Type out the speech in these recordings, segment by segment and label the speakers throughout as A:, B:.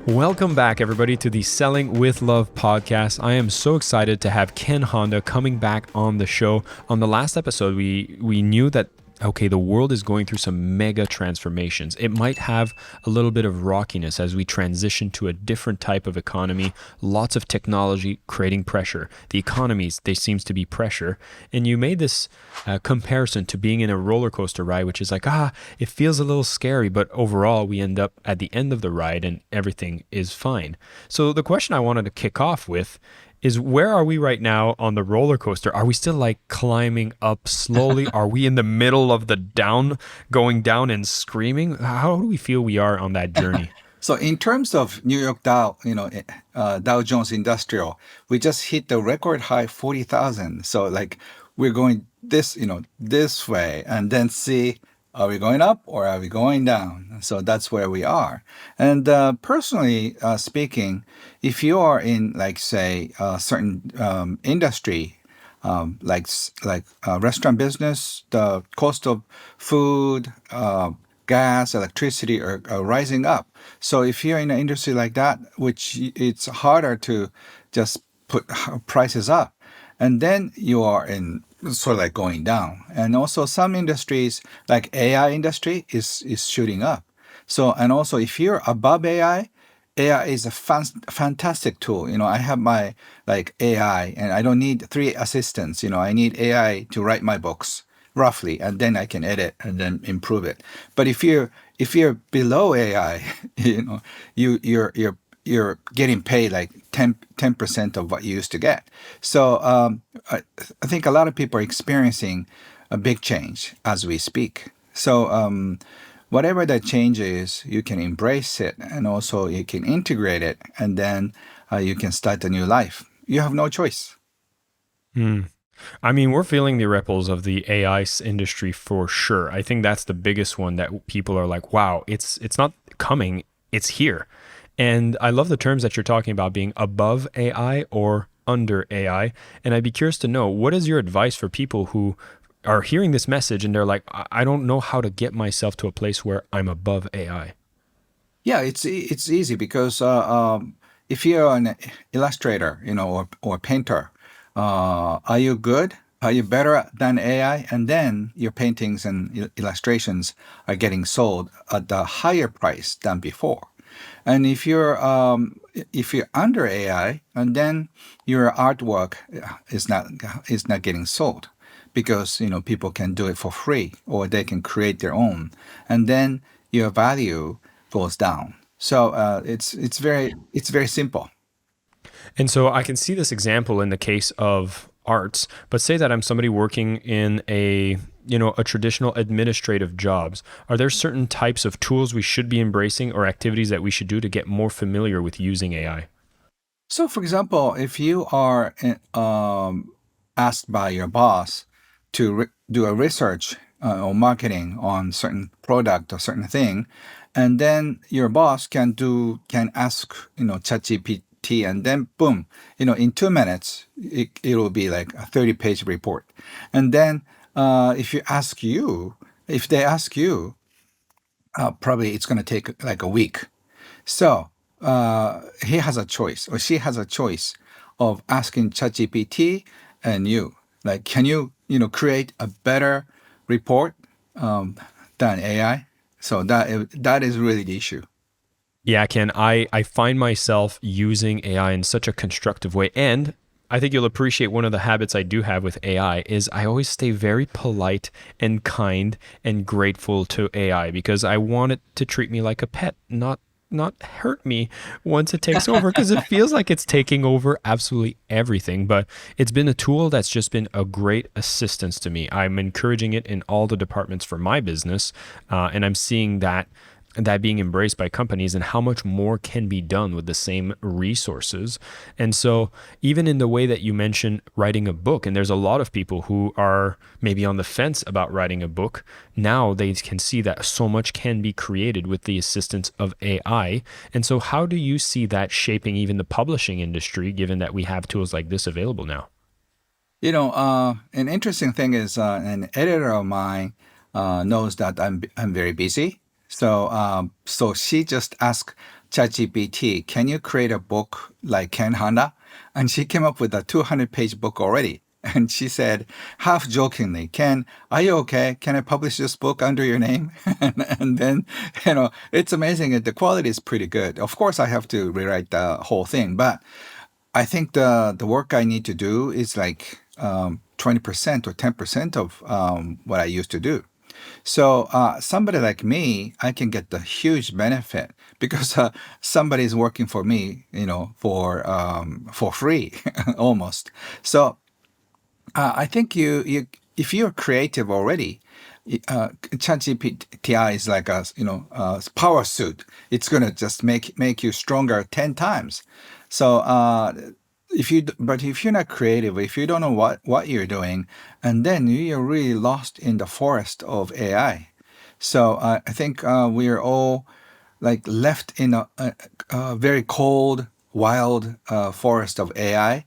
A: Welcome back, everybody, to the Selling with Love podcast. I am so excited to have Ken Honda coming back on the show. On the last episode, we knew that, okay, the world is going through some mega transformations. It might have a little bit of rockiness as we transition to a different type of economy, lots of technology creating pressure. The economies, they seems to be pressure. And you made this comparison to being in a roller coaster ride, which is like, it feels a little scary, but overall we end up at the end of the ride and everything is fine. So the question I wanted to kick off with is, where are we right now on the roller coaster? Are we still like climbing up slowly? Are we in the middle of the going down and screaming? How do we feel we are on that journey?
B: So in terms of New York Dow, Dow Jones Industrial, we just hit the record high 40,000. So like we're going this way, and then see, are we going up or are we going down? So that's where we are. And personally speaking, if you are in, like, say, a certain industry, like restaurant business, the cost of food, gas, electricity are rising up. So if you're in an industry like that, which it's harder to just put prices up, and then you are in sort of like going down. And also some industries like AI industry is shooting up. So, and also if you're above AI is a fantastic tool. I have my like AI, and I don't need three assistants. I need AI to write my books roughly, and then I can edit and then improve it. But if you're below AI, you're getting paid like 10% of what you used to get. So I think a lot of people are experiencing a big change as we speak. So whatever that change is, you can embrace it, and also you can integrate it, and then you can start a new life. You have no choice.
A: I mean, we're feeling the ripples of the AI industry for sure. I think that's the biggest one that people are like, wow, it's not coming, it's here. And I love the terms that you're talking about, being above AI or under AI. And I'd be curious to know, what is your advice for people who are hearing this message and they're like, I don't know how to get myself to a place where I'm above AI?
B: Yeah, it's easy because if you're an illustrator, or painter, are you good? Are you better than AI? And then your paintings and illustrations are getting sold at a higher price than before. And if you're under AI, and then your artwork is not getting sold, because people can do it for free, or they can create their own, and then your value goes down. So it's very simple.
A: And so I can see this example in the case of arts, but say that I'm somebody working in a traditional administrative jobs. Are there certain types of tools we should be embracing or activities that we should do to get more familiar with using AI?
B: So, for example, if you are asked by your boss to do a research or marketing on certain product or certain thing, and then your boss can ask ChatGPT, and then boom, in 2 minutes it will be like a 30-page report. And then if they ask you, probably it's going to take like a week. So he has a choice, or she has a choice of asking ChatGPT and you, like, can you create a better report than AI? So that is really the issue.
A: Yeah, Ken, I find myself using AI in such a constructive way. And I think you'll appreciate one of the habits I do have with AI is I always stay very polite and kind and grateful to AI, because I want it to treat me like a pet, not hurt me once it takes over, because it feels like it's taking over absolutely everything. But it's been a tool that's just been a great assistance to me. I'm encouraging it in all the departments for my business, and I'm seeing that being embraced by companies, and how much more can be done with the same resources. And so even in the way that you mentioned writing a book, and there's a lot of people who are maybe on the fence about writing a book, now they can see that so much can be created with the assistance of AI. And so how do you see that shaping even the publishing industry, given that we have tools like this available now?
B: An interesting thing is an editor of mine knows that I'm very busy. So she just asked ChatGPT, "Can you create a book like Ken Hana?" And she came up with a 200-page book already. And she said, half jokingly, "Ken, are you okay? Can I publish this book under your name?" And then, it's amazing. The quality is pretty good. Of course, I have to rewrite the whole thing, but I think the work I need to do is like 20% or 10% of what I used to do. So somebody like me, I can get the huge benefit because somebody is working for me, for free almost. So I think you if you're creative already, ChatGPT is like a power suit. It's gonna just make you stronger 10 times. So but if you're not creative, if you don't know what you're doing, and then you're really lost in the forest of AI. So I think we are all like left in a very cold, wild forest of AI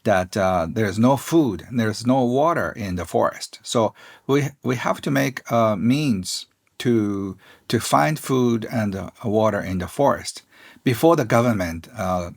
B: that there's no food and there's no water in the forest. So we have to make means to find food and water in the forest before the government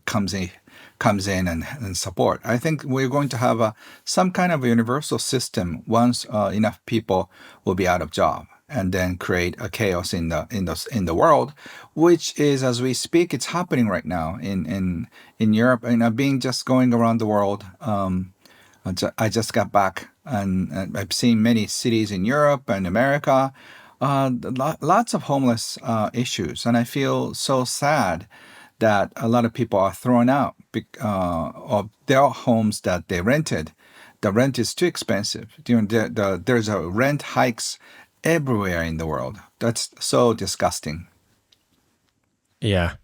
B: comes in and support. I think we're going to have some kind of a universal system once enough people will be out of job, and then create a chaos in the world, which is, as we speak, it's happening right now in Europe. And I've been just going around the world. I just got back, and I've seen many cities in Europe and America. Lots of homeless issues, and I feel so sad that a lot of people are thrown out of their homes that they rented. The rent is too expensive. There's a rent hikes everywhere in the world. That's so disgusting.
A: Yeah.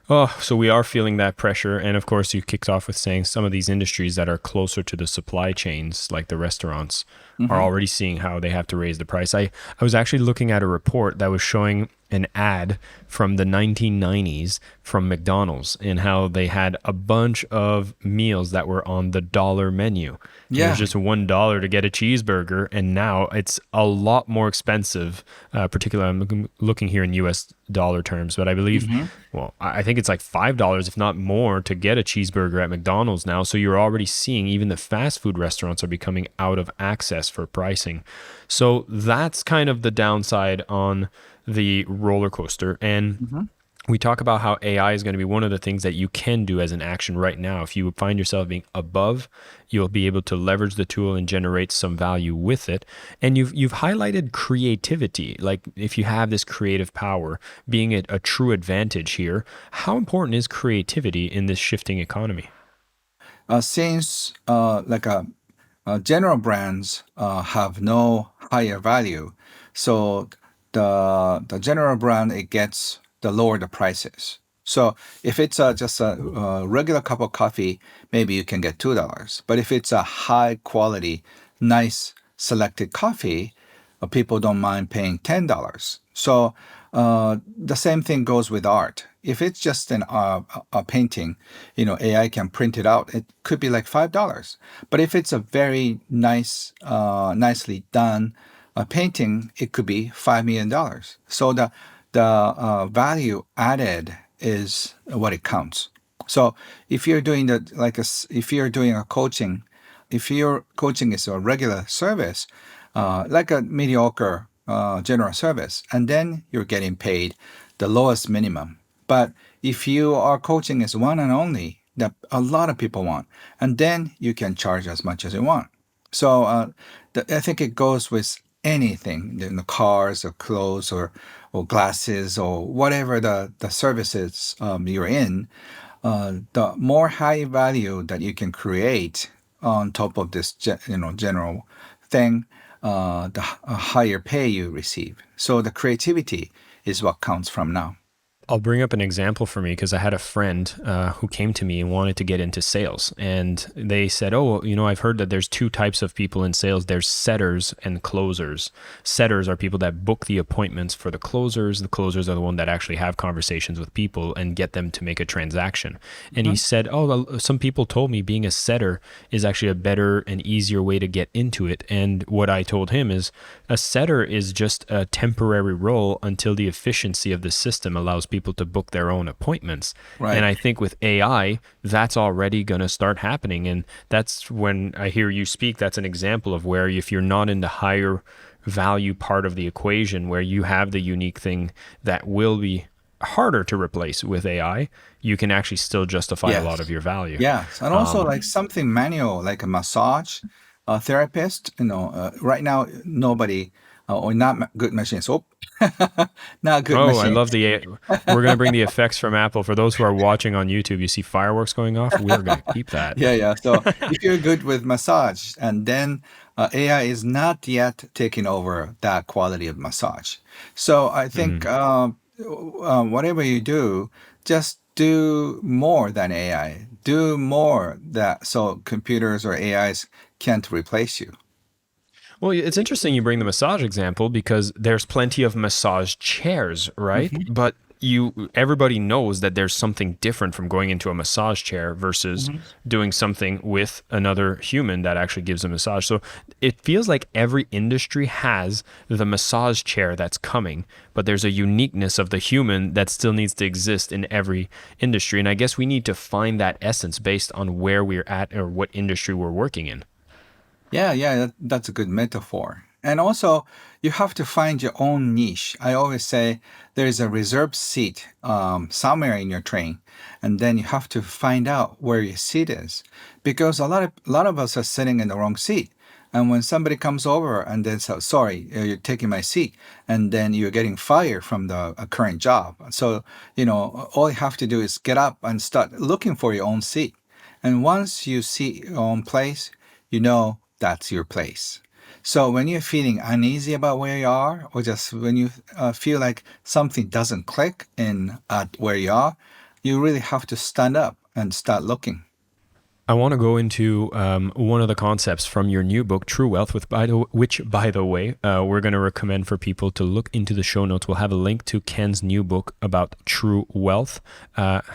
A: Oh, so we are feeling that pressure. And of course, you kicked off with saying some of these industries that are closer to the supply chains, like the restaurants, are
B: Hmm.
A: already seeing how they have to raise the price. I was actually looking at a report that was showing an ad from the 1990s from McDonald's and how they had a bunch of meals that were on the dollar menu. And it was
B: Yeah.
A: just $1 to get a cheeseburger. And now it's a lot more expensive, particularly I'm looking here in US dollar terms, but I believe,
B: Hmm.
A: well, I think it's like $5, if not more, to get a cheeseburger at McDonald's now. So you're already seeing even the fast food restaurants are becoming out of access for pricing. So that's kind of the downside on the roller coaster. And
B: Hmm.
A: we talk about how AI is going to be one of the things that you can do as an action right now. If you find yourself being above, you'll be able to leverage the tool and generate some value with it. And you've highlighted creativity, like if you have this creative power being a true advantage here. How important is creativity in this shifting economy?
B: Since general brands have no higher value, so the general brand, it gets the lower the prices. So if it's just a regular cup of coffee, maybe you can get $2. But if it's a high quality, nice selected coffee, people don't mind paying $10. So the same thing goes with art. If it's just a painting, AI can print it out. It could be like $5. But if it's a very nicely done painting, it could be $5 million. So the value added is what it counts. So if you're doing if you're doing a coaching, if your coaching is a regular service, like a mediocre general service, and then you're getting paid the lowest minimum. But if you are coaching as one and only, that a lot of people want, and then you can charge as much as you want. So I think it goes with anything, cars or clothes or glasses or whatever the services you're in. The more high value that you can create on top of this general thing, the higher pay you receive. So the creativity is what counts from now.
A: I'll bring up an example for me because I had a friend who came to me and wanted to get into sales. And they said, oh, well, I've heard that there's two types of people in sales. There's setters and closers. Setters are people that book the appointments for the closers. The closers are the one that actually have conversations with people and get them to make a transaction. And he
B: Mhm.
A: said, oh, well, some people told me being a setter is actually a better and easier way to get into it. And what I told him is a setter is just a temporary role until the efficiency of the system allows people to book their own appointments. And
B: Right.
A: I think with AI, that's already going to start happening. And that's when I hear you speak, that's an example of where if you're not in the higher value part of the equation, where you have the unique thing that will be harder to replace with AI, you can actually still justify a lot of
B: Yes.
A: your value.
B: Yes. And also
A: Um,
B: like something manual, like a massage therapist, right now, nobody, or not good machines. Oh, not good
A: Oh, I
B: machine.
A: love the. We're going to bring the effects from Apple. For those who are watching on YouTube, you see fireworks going off. We're going to keep that.
B: Yeah, yeah. So if you're good with massage, and then AI is not yet taking over that quality of massage. So I think
A: Mhm.
B: whatever you do, just do more than AI. Do more that so computers or AIs can't replace you.
A: Well, it's interesting you bring the massage example because there's plenty of massage chairs, right?
B: Hmm.
A: But everybody knows that there's something different from going into a massage chair versus
B: Hmm.
A: doing something with another human that actually gives a massage. So it feels like every industry has the massage chair that's coming, but there's a uniqueness of the human that still needs to exist in every industry. And I guess we need to find that essence based on where we're at or what industry we're working in.
B: Yeah, yeah, that's a good metaphor. And also, you have to find your own niche. I always say there is a reserved seat somewhere in your train, and then you have to find out where your seat is, because a lot of us are sitting in the wrong seat. And when somebody comes over and then says, "Sorry, you're taking my seat," and then you're getting fired from the current job. So all you have to do is get up and start looking for your own seat. And once you see your own place, you know that's your place. So when you're feeling uneasy about where you are, or just when you feel like something doesn't click in at where you are, you really have to stand up and start looking.
A: I want to go into one of the concepts from your new book, True Wealth, which, by the way, we're going to recommend for people to look into the show notes. We'll have a link to Ken's new book about true wealth,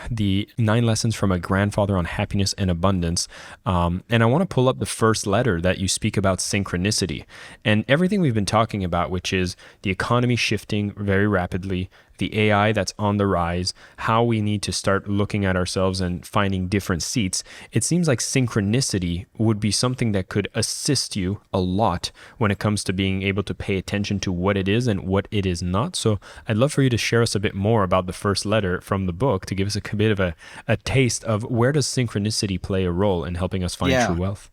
A: the 9 lessons from a grandfather on happiness and abundance. And I want to pull up the first letter that you speak about synchronicity and everything we've been talking about, which is the economy shifting very rapidly, the AI that's on the rise, how we need to start looking at ourselves and finding different seats. It seems like synchronicity would be something that could assist you a lot when it comes to being able to pay attention to what it is and what it is not. So I'd love for you to share us a bit more about the first letter from the book to give us a bit of a taste of where does synchronicity play a role in helping us find true
B: Yeah,
A: wealth.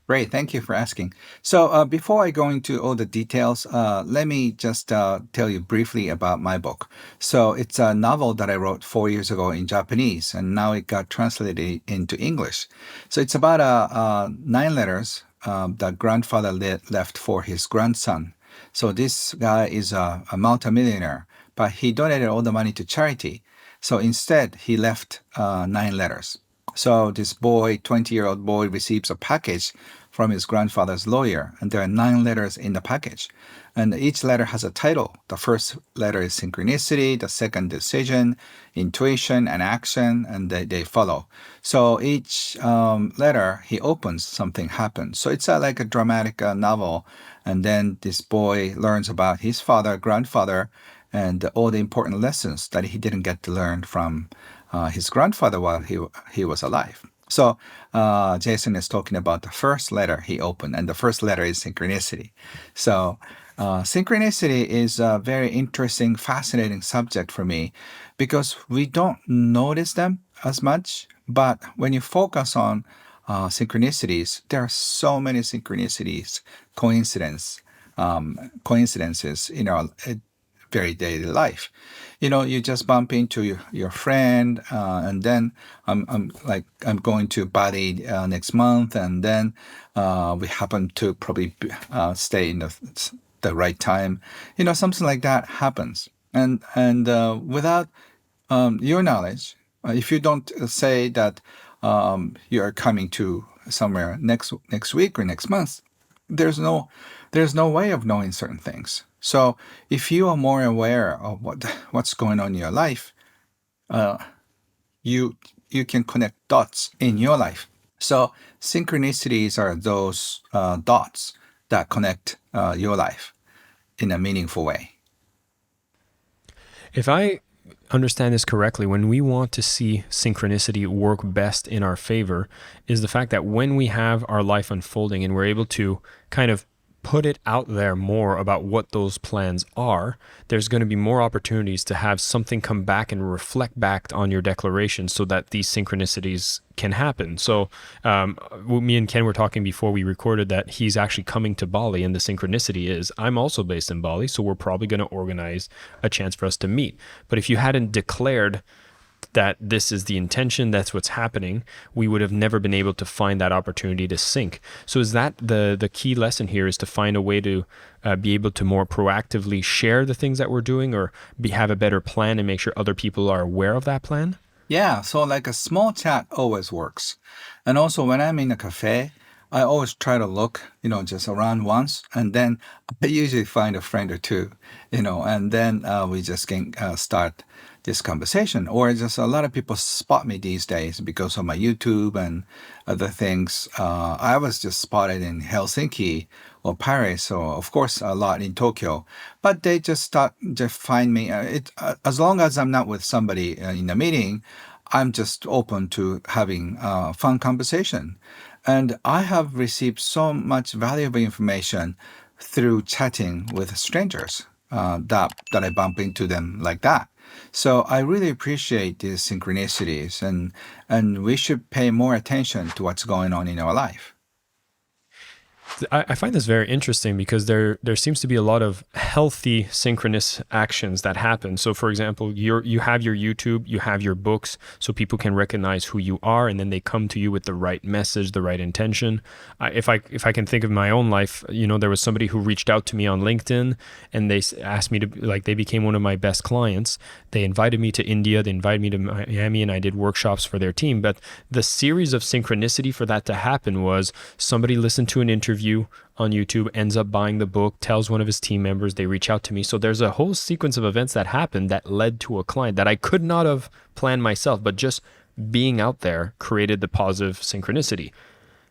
B: great. Thank you for asking. So before I go into all the details, let me just tell you briefly about my book. So it's a novel that I wrote 4 years ago in Japanese, and now it got translated into English. So it's about 9 letters that grandfather left for his grandson. So this guy is a multimillionaire, but he donated all the money to charity. So instead, he left 9 letters. So this boy, 20-year-old boy, receives a package from his grandfather's lawyer, and there are 9 letters in the package. And each letter has a title. The first letter is synchronicity, the second decision, intuition, and action, and they follow. So each letter he opens, something happens. So it's like a dramatic novel. And then this boy learns about his father, grandfather, and all the important lessons that he didn't get to learn from his grandfather while he was alive. So Jason is talking about the first letter he opened, and the first letter is synchronicity. So synchronicity is a very interesting, fascinating subject for me because we don't notice them as much. But when you focus on synchronicities, there are so many synchronicities, coincidences in our very daily life. You just bump into your friend, and then I'm going to Bali next month, and then we happen to probably stay in the right time. Something like that happens, and without your knowledge. If you don't say that you are coming to somewhere next week or next month, there's no there's no way of knowing certain things. So if you are more aware of what's going on in your life, uh, you you can connect dots in your life. So synchronicities are those dots that connect your life in a meaningful way.
A: If I understand this correctly, when we want to see synchronicity work best in our favor, is the fact that when we have our life unfolding and we're able to kind of put it out there more about what those plans are, there's going to be more opportunities to have something come back and reflect back on your declaration so that these synchronicities can happen. So, me and Ken were talking before we recorded that he's actually coming to Bali, and the synchronicity is I'm also based in Bali, so we're probably going to organize a chance for us to meet. But if you hadn't declared that this is the intention, that's what's happening, we would have never been able to find that opportunity to sync. So is that the key lesson here, is to find a way to be able to more proactively share the things that we're doing, or have a better plan and make sure other people are aware of that plan?
B: Yeah, so like a small chat always works. And also when I'm in a cafe, I always try to look, just around once, and then I usually find a friend or two, and then we just can start this conversation. Or just a lot of people spot me these days because of my YouTube and other things. I was just spotted in Helsinki or Paris, or of course a lot in Tokyo, but they just find me. As long as I'm not with somebody in a meeting, I'm just open to having fun conversation. And I have received so much valuable information through chatting with strangers that I bump into them like that. So I really appreciate these synchronicities, and we should pay more attention to what's going on in our life.
A: I find this very interesting because there seems to be a lot of healthy synchronous actions that happen. So, for example, you have your YouTube, you have your books, so people can recognize who you are, and then they come to you with the right message, the right intention. If I can think of my own life, there was somebody who reached out to me on LinkedIn, and they asked me to, like, they became one of my best clients. They invited me to India, they invited me to Miami, and I did workshops for their team. But the series of synchronicity for that to happen was somebody listened to an interview on YouTube, ends up buying the book, tells one of his team members, they reach out to me. So there's a whole sequence of events that happened that led to a client that I could not have planned myself, but just being out there created the positive synchronicity.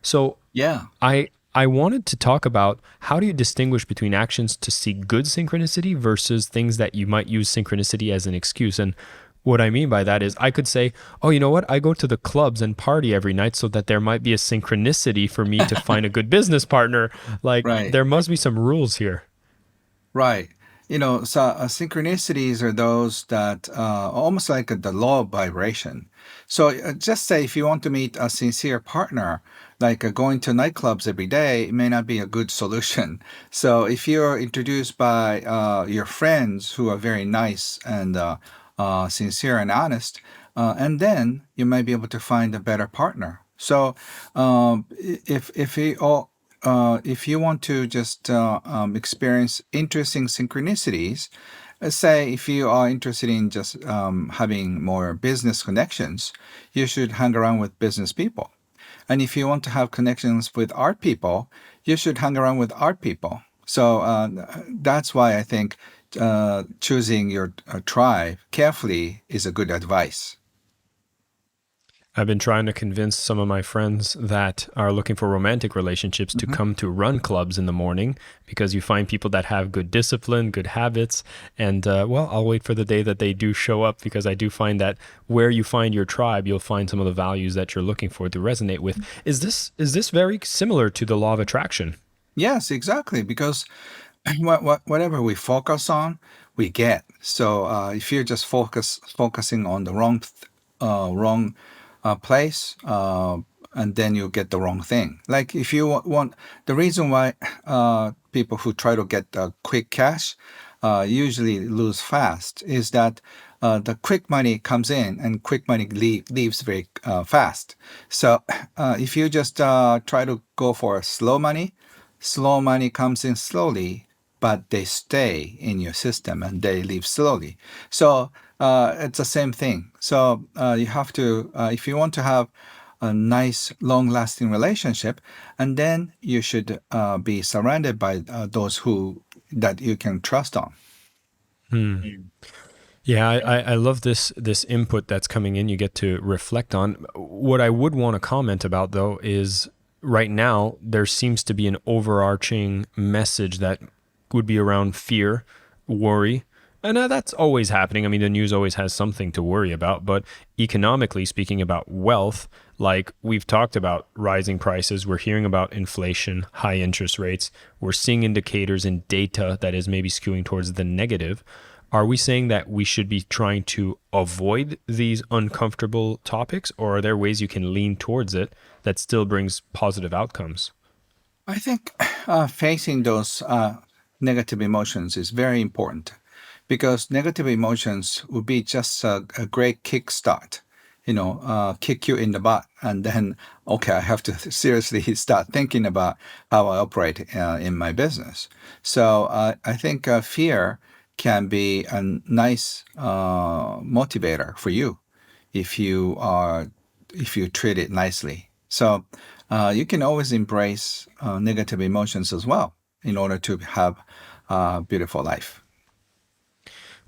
A: So
B: Yeah.
A: I wanted to talk about, how do you distinguish between actions to seek good synchronicity versus things that you might use synchronicity as an excuse. And what I mean by that is, I could say, oh, you know what? I go to the clubs and party every night so that there might be a synchronicity for me to find a good business partner. Like,
B: Right.
A: there must be some rules here.
B: Right. So synchronicities are those that almost like the law of vibration. So just say if you want to meet a sincere partner, like going to nightclubs every day may not be a good solution. So if you're introduced by your friends who are very nice and sincere and honest, and then you might be able to find a better partner. So if you want to just experience interesting synchronicities, let's say if you are interested in just having more business connections, you should hang around with business people. And if you want to have connections with art people, you should hang around with art people. So that's why I think choosing your tribe carefully is a good advice.
A: I've been trying to convince some of my friends that are looking for romantic relationships to
B: Mhm.
A: come to run clubs in the morning, because you find people that have good discipline, good habits. And well, I'll wait for the day that they do show up, because I do find that where you find your tribe, you'll find some of the values that you're looking for to resonate with. Is this very similar to the law of attraction?
B: Yes, exactly. Because whatever we focus on, we get. So if you're just focusing on the wrong place, and then you get the wrong thing. Like if you want the reason why people who try to get quick cash usually lose fast is that the quick money comes in and quick money leaves very fast. So if you just try to go for slow money comes in slowly, but they stay in your system and they leave slowly. So it's the same thing. So you have to, if you want to have a nice, long-lasting relationship, and then you should be surrounded by those who that you can trust on.
A: Hmm. Yeah, I love this input that's coming in. You get to reflect on. What I would want to comment about though is right now there seems to be an overarching message that would be around fear, worry, and that's always happening. I mean, the news always has something to worry about, but economically speaking about wealth, like we've talked about rising prices, we're hearing about inflation, high interest rates, we're seeing indicators in data that is maybe skewing towards the negative. Are we saying that we should be trying to avoid these uncomfortable topics, or are there ways you can lean towards it that still brings positive outcomes?
B: I think facing those negative emotions is very important because negative emotions would be just a great kickstart, kick you in the butt. And then, okay, I have to seriously start thinking about how I operate in my business. So I think fear can be a nice motivator for you if you are if you treat it nicely. So you can always embrace negative emotions as well in order to have a beautiful life.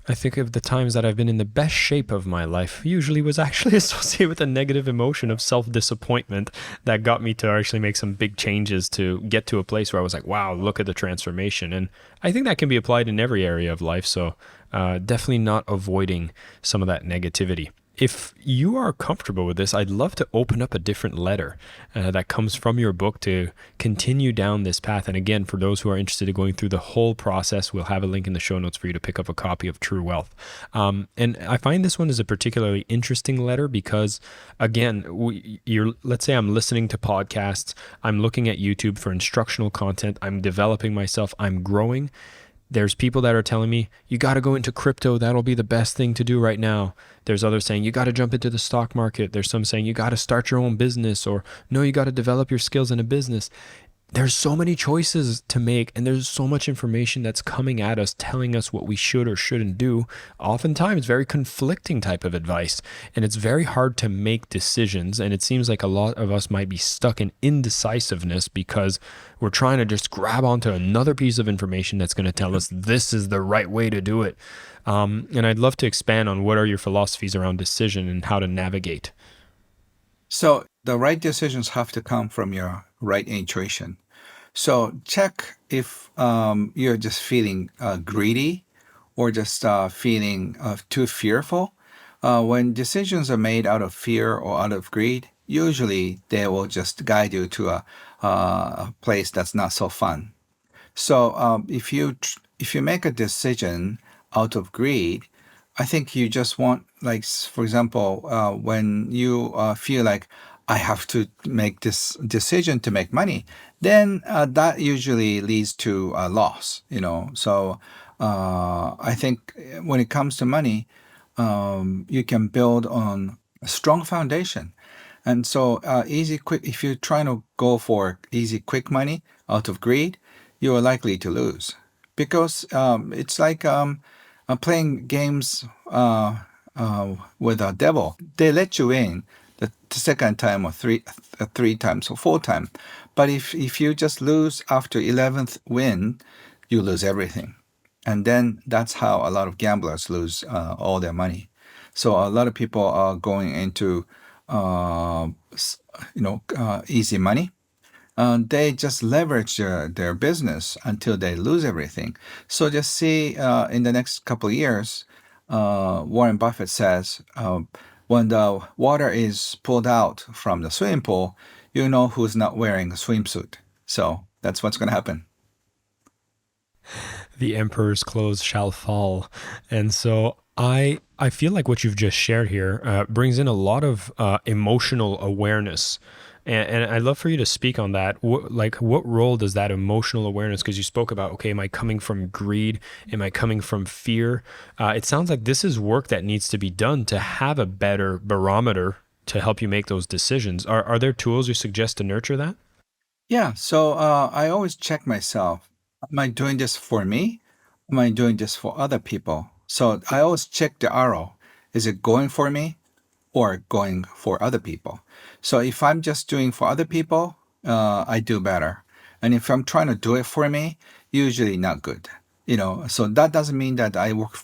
A: I think of the times that I've been in the best shape of my life usually was actually associated with a negative emotion of self-disappointment that got me to actually make some big changes to get to a place where I was like, wow, look at the transformation. And I think that can be applied in every area of life. So definitely not avoiding some of that negativity. If you are comfortable with this, I'd love to open up a different letter that comes from your book to continue down this path. And again, for those who are interested in going through the whole process, we'll have a link in the show notes for you to pick up a copy of True Wealth. And I find this one is a particularly interesting letter because, again, let's say I'm listening to podcasts, I'm looking at YouTube for instructional content, I'm developing myself, I'm growing. There's people that are telling me, you got to go into crypto. That'll be the best thing to do right now. There's others saying, you got to jump into the stock market. There's some saying, you got to start your own business, or no, you got to develop your skills in a business. There's so many choices to make, and there's so much information that's coming at us telling us what we should or shouldn't do, oftentimes very conflicting type of advice, and it's very hard to make decisions. And it seems like a lot of us might be stuck in indecisiveness because we're trying to just grab onto another piece of information that's going to tell us this is the right way to do it. And I'd love to expand on what are your philosophies around decision and how to navigate.
B: So the right decisions have to come from your right intuition. So check if you're just feeling greedy or just feeling too fearful. When decisions are made out of fear or out of greed, usually they will just guide you to a place that's not so fun. So if you make a decision out of greed, I think you just want, like, for example, when you feel like I have to make this decision to make money, then that usually leads to a loss. So I think when it comes to money, you can build on a strong foundation. And so easy, quick. If you're trying to go for easy, quick money out of greed, you are likely to lose because it's like playing games with a devil. They let you in the second time or three times or four times, but if you just lose after 11th win, you lose everything, and then that's how a lot of gamblers lose all their money. So a lot of people are going into easy money. They just leverage their business until they lose everything. So just see in the next couple of years, Warren Buffett says, when the water is pulled out from the swimming pool, you know who's not wearing a swimsuit. So that's what's going to happen.
A: The emperor's clothes shall fall. And so I feel like what you've just shared here brings in a lot of emotional awareness. And I'd love for you to speak on that. What role does that emotional awareness, because you spoke about, okay, am I coming from greed? Am I coming from fear? It sounds like this is work that needs to be done to have a better barometer to help you make those decisions. Are there tools you suggest to nurture that?
B: Yeah. So I always check myself. Am I doing this for me? Am I doing this for other people? So I always check the arrow. Is it going for me or going for other people? So if I'm just doing for other people, I do better. And if I'm trying to do it for me, usually not good. So that doesn't mean that I work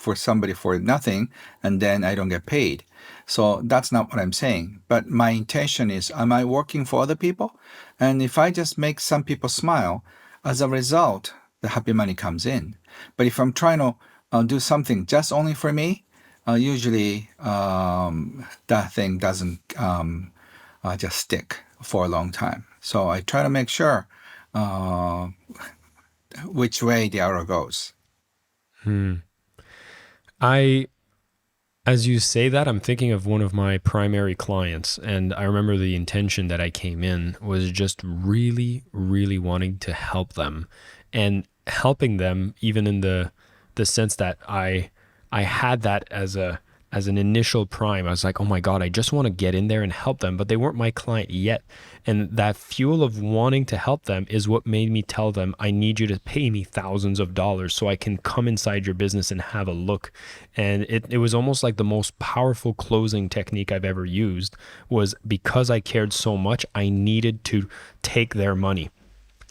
B: for somebody for nothing and then I don't get paid. So that's not what I'm saying. But my intention is, am I working for other people? And if I just make some people smile, as a result, the happy money comes in. But if I'm trying to do something just only for me, usually that thing doesn't just stick for a long time. So I try to make sure uh, which way the arrow goes.
A: Hmm. I As you say that, I'm thinking of one of my primary clients, and I remember the intention that I came in was just really, really wanting to help them, and helping them even in the sense that I had that as an initial prime. I was like, oh my God, I just want to get in there and help them, but they weren't my client yet. And that fuel of wanting to help them is what made me tell them, I need you to pay me thousands of dollars so I can come inside your business and have a look. And it was almost like the most powerful closing technique I've ever used was because I cared so much, I needed to take their money.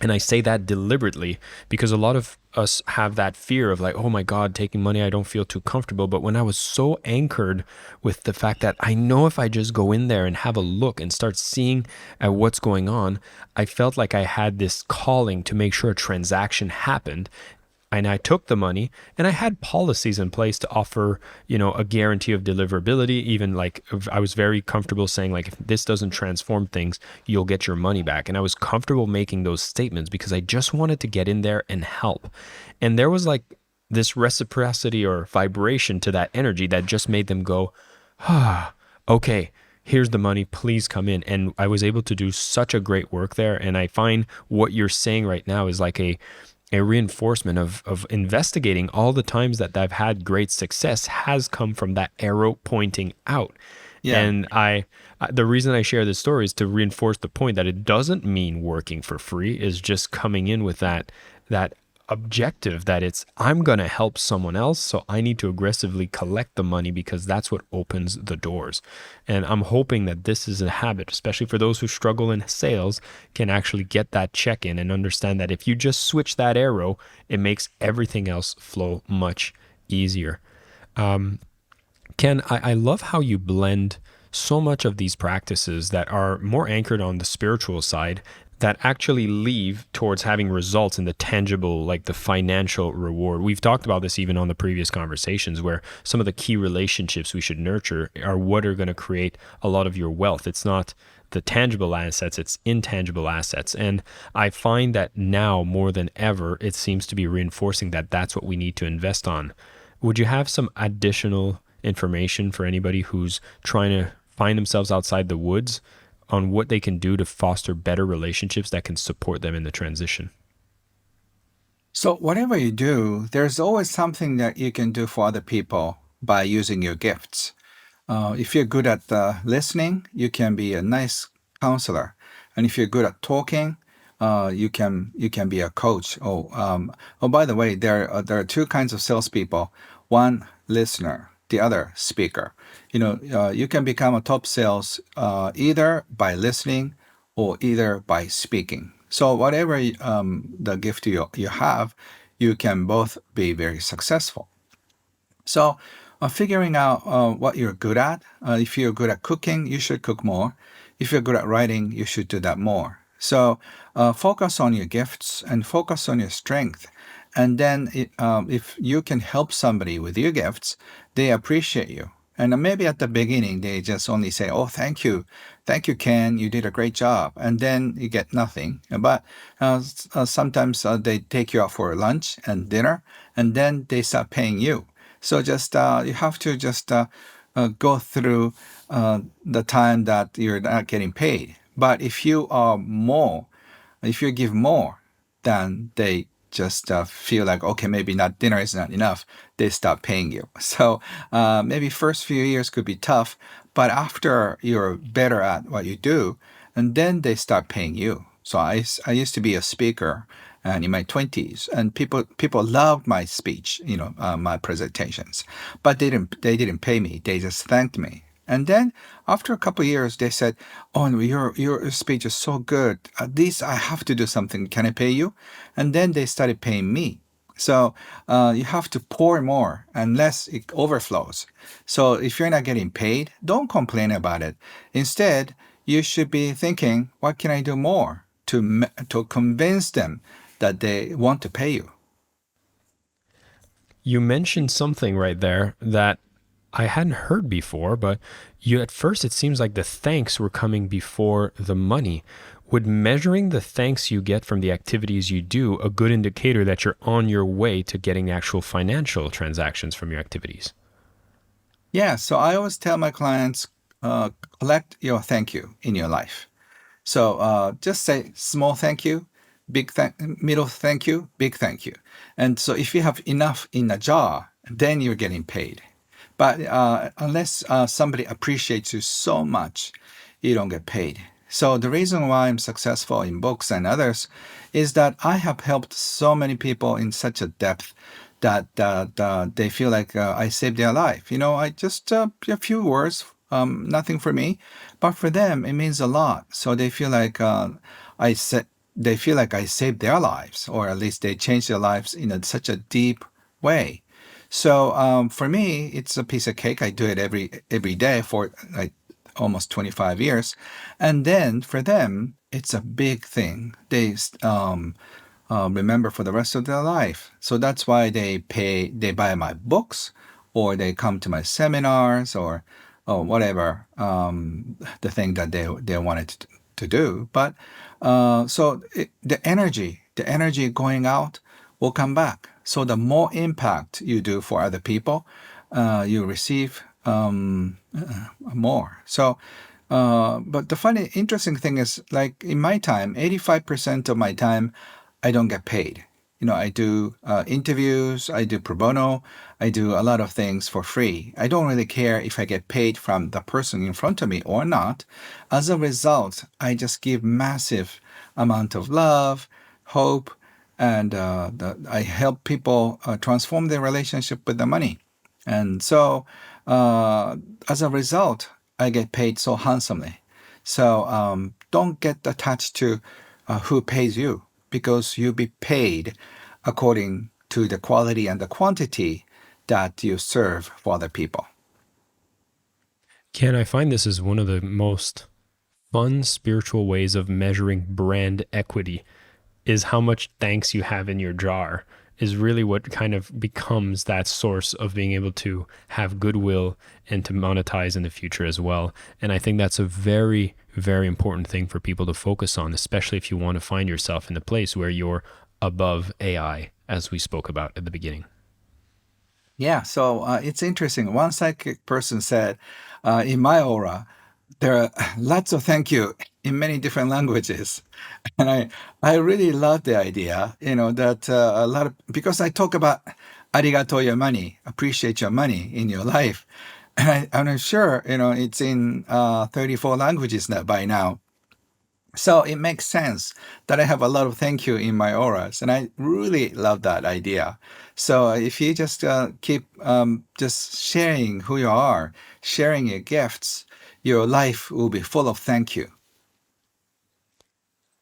A: And I say that deliberately because a lot of us have that fear of like, oh my God, taking money, I don't feel too comfortable. But when I was so anchored with the fact that I know if I just go in there and have a look and start seeing at what's going on, I felt like I had this calling to make sure a transaction happened. And I took the money and I had policies in place to offer, a guarantee of deliverability. Even like I was very comfortable saying like, if this doesn't transform things, you'll get your money back. And I was comfortable making those statements because I just wanted to get in there and help. And there was like this reciprocity or vibration to that energy that just made them go, ah, okay, here's the money, please come in. And I was able to do such a great work there. And I find what you're saying right now is like a reinforcement of investigating all the times that I've had great success has come from that arrow pointing out.
B: Yeah.
A: And the reason I share this story is to reinforce the point that it doesn't mean working for free, is just coming in with that objective that it's, I'm going to help someone else, so I need to aggressively collect the money because that's what opens the doors. And I'm hoping that this is a habit, especially for those who struggle in sales, can actually get that check in and understand that if you just switch that arrow, it makes everything else flow much easier. Ken, I love how you blend so much of these practices that are more anchored on the spiritual side that actually leave towards having results in the tangible, like the financial reward. We've talked about this even on the previous conversations where some of the key relationships we should nurture are what are going to create a lot of your wealth. It's not the tangible assets, it's intangible assets. And I find that now more than ever, it seems to be reinforcing that that's what we need to invest on. Would you have some additional information for anybody who's trying to find themselves outside the woods on what they can do to foster better relationships that can support them in the transition?
B: So whatever you do, there's always something that you can do for other people by using your gifts. If you're good at listening, you can be a nice counselor, and if you're good at talking, you can be a coach. Oh, by the way, there are two kinds of salespeople. One listener, the other speaker. You can become a top sales either by listening or either by speaking. So whatever the gift you have, you can both be very successful. So, figuring out what you're good at. If you're good at cooking, you should cook more. If you're good at writing, you should do that more. So, focus on your gifts and focus on your strength. And then, if you can help somebody with your gifts, they appreciate you. And maybe at the beginning, they just only say, "Oh, thank you. Thank you, Ken. You did a great job." And then you get nothing. But sometimes they take you out for lunch and dinner, and then they start paying you. So just you have to just go through the time that you're not getting paid. But if you give more, then they just feel like, okay, maybe not dinner is not enough. They stop paying you. So maybe first few years could be tough, but after you're better at what you do, and then they start paying you. So I used to be a speaker, and in my 20s, and people loved my speech, my presentations, but they didn't pay me. They just thanked me. And then after a couple of years, they said, "Oh, no, your speech is so good. At least I have to do something. Can I pay you?" And then they started paying me. So you have to pour more unless it overflows. So if you're not getting paid, don't complain about it. Instead, you should be thinking, what can I do more to convince them that they want to pay you?
A: You mentioned something right there that I hadn't heard before, but you at first it seems like the thanks were coming before the money. Would measuring the thanks you get from the activities you do a good indicator that you're on your way to getting actual financial transactions from your activities?
B: Yeah, so I always tell my clients, collect your thank you in your life. So just say small thank you, middle thank you, big thank you. And so if you have enough in a jar, then you're getting paid. But unless somebody appreciates you so much, you don't get paid. So the reason why I'm successful in books and others is that I have helped so many people in such a depth that they feel like I saved their life. I just a few words, nothing for me, but for them it means a lot. So they feel like I said they feel like I saved their lives, or at least they changed their lives in such a deep way. So for me, it's a piece of cake. I do it every day for like almost 25 years, and then for them, it's a big thing. They remember for the rest of their life. So that's why they buy my books, or they come to my seminars, or whatever the thing that they wanted to do. But the energy going out will come back. So the more impact you do for other people, you receive more. So, but the funny, interesting thing is, like in my time, 85% of my time, I don't get paid. I do interviews, I do pro bono, I do a lot of things for free. I don't really care if I get paid from the person in front of me or not. As a result, I just give massive amount of love, hope, and I help people transform their relationship with the money. And so, as a result, I get paid so handsomely. So don't get attached to who pays you, because you'll be paid according to the quality and the quantity that you serve for other people.
A: Ken, I find this is one of the most fun spiritual ways of measuring brand equity is how much thanks you have in your jar is really what kind of becomes that source of being able to have goodwill and to monetize in the future as well. And I think that's a very, very important thing for people to focus on, especially if you want to find yourself in the place where you're above AI, as we spoke about at the beginning.
B: Yeah, so it's interesting. One psychic person said, in my aura, there are lots of thank you in many different languages. And I really love the idea, that a lot of, because I talk about arigato your money, appreciate your money in your life. And I'm sure, it's in 34 languages now by now. So it makes sense that I have a lot of thank you in my auras, and I really love that idea. So if you just keep just sharing who you are, sharing your gifts, your life will be full of thank you.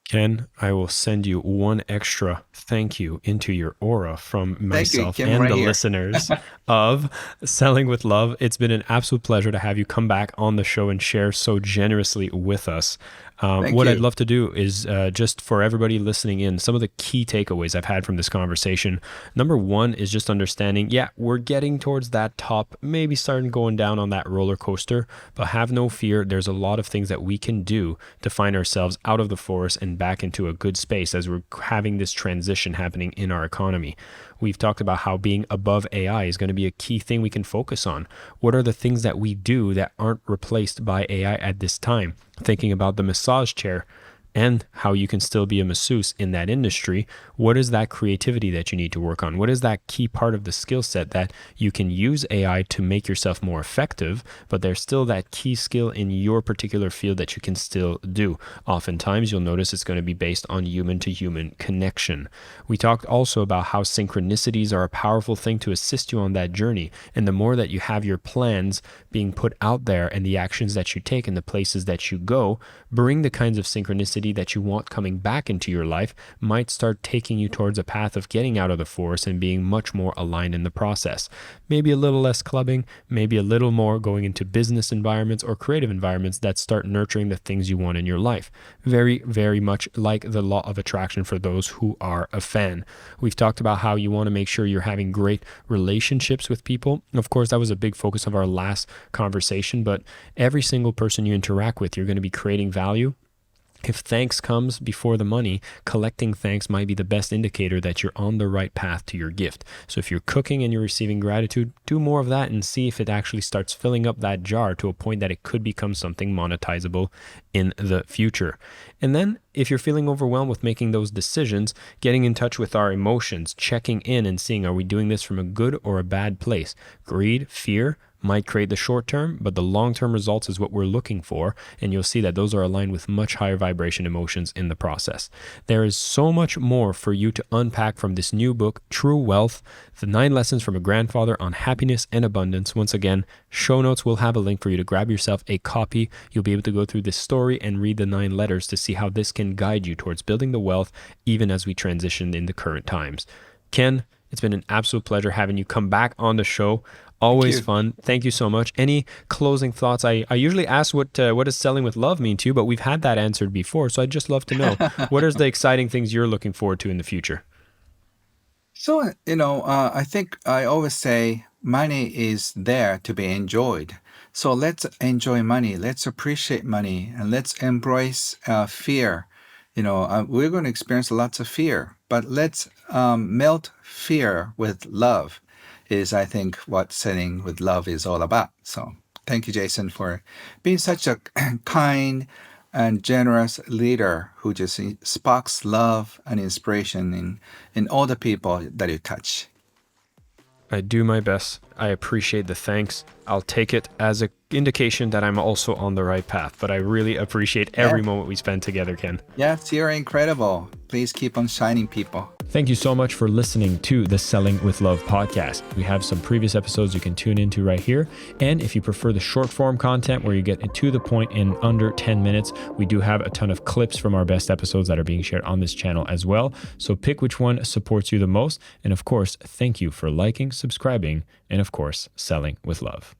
A: Ken, I will send you one extra thank you into your aura from
B: Thank you. It
A: myself
B: came
A: and
B: right
A: the
B: here.
A: listeners of Selling with Love. It's been an absolute pleasure to have you come back on the show and share so generously with us.
B: Thank
A: What I'd
B: you.
A: love to do is just for everybody listening in, some of the key takeaways I've had from this conversation. Number one is just understanding, yeah, we're getting towards that top, maybe starting going down on that roller coaster, but have no fear. There's a lot of things that we can do to find ourselves out of the forest and back into a good space as we're having this transition happening in our economy. We've talked about how being above AI is going to be a key thing we can focus on. What are the things that we do that aren't replaced by AI at this time? Thinking about the massage chair, and how you can still be a masseuse in that industry. What is that creativity that you need to work on? What is that key part of the skill set that you can use AI to make yourself more effective, but there's still that key skill in your particular field that you can still do? Oftentimes, you'll notice it's going to be based on human to human connection. We talked also about how synchronicities are a powerful thing to assist you on that journey. And the more that you have your plans being put out there and the actions that you take and the places that you go, bring the kinds of synchronicity that you want coming back into your life, might start taking you towards a path of getting out of the forest and being much more aligned in the process. Maybe a little less clubbing, maybe a little more going into business environments or creative environments that start nurturing the things you want in your life. Very, very much like the law of attraction for those who are a fan. We've talked about how you want to make sure you're having great relationships with people. Of course, that was a big focus of our last conversation, but every single person you interact with, you're going to be creating value. If thanks comes before the money, collecting thanks might be the best indicator that you're on the right path to your gift. So if you're cooking and you're receiving gratitude, do more of that and see if it actually starts filling up that jar to a point that it could become something monetizable in the future. And then if you're feeling overwhelmed with making those decisions, getting in touch with our emotions, checking in and seeing, are we doing this from a good or a bad place? Greed, fear, might create the short term, but the long term results is what we're looking for. And you'll see that those are aligned with much higher vibration emotions in the process. There is so much more for you to unpack from this new book, True Wealth, the 9 Lessons from a Grandfather on Happiness and Abundance. Once again, show notes will have a link for you to grab yourself a copy. You'll be able to go through this story and read the 9 letters to see how this can guide you towards building the wealth, even as we transition in the current times. Ken, it's been an absolute pleasure having you come back on the show. Always fun. Thank you so much. Any closing thoughts? I usually ask what does selling with love mean to you, but we've had that answered before. So I'd just love to know, what are the exciting things you're looking forward to in the future?
B: So, I think I always say money is there to be enjoyed. So let's enjoy money. Let's appreciate money and let's embrace fear. We're going to experience lots of fear, but let's melt fear with love is, I think, what selling with love is all about. So thank you, Jason, for being such a kind and generous leader who just sparks love and inspiration in all the people that you touch.
A: I do my best. I appreciate the thanks. I'll take it as an indication that I'm also on the right path, but I really appreciate every moment we spend together, Ken.
B: Yes, you're incredible. Please keep on shining, people.
A: Thank you so much for listening to the Selling with Love podcast. We have some previous episodes you can tune into right here. And if you prefer the short form content where you get to the point in under 10 minutes, we do have a ton of clips from our best episodes that are being shared on this channel as well. So pick which one supports you the most. And of course, thank you for liking, subscribing, and of course, selling with love.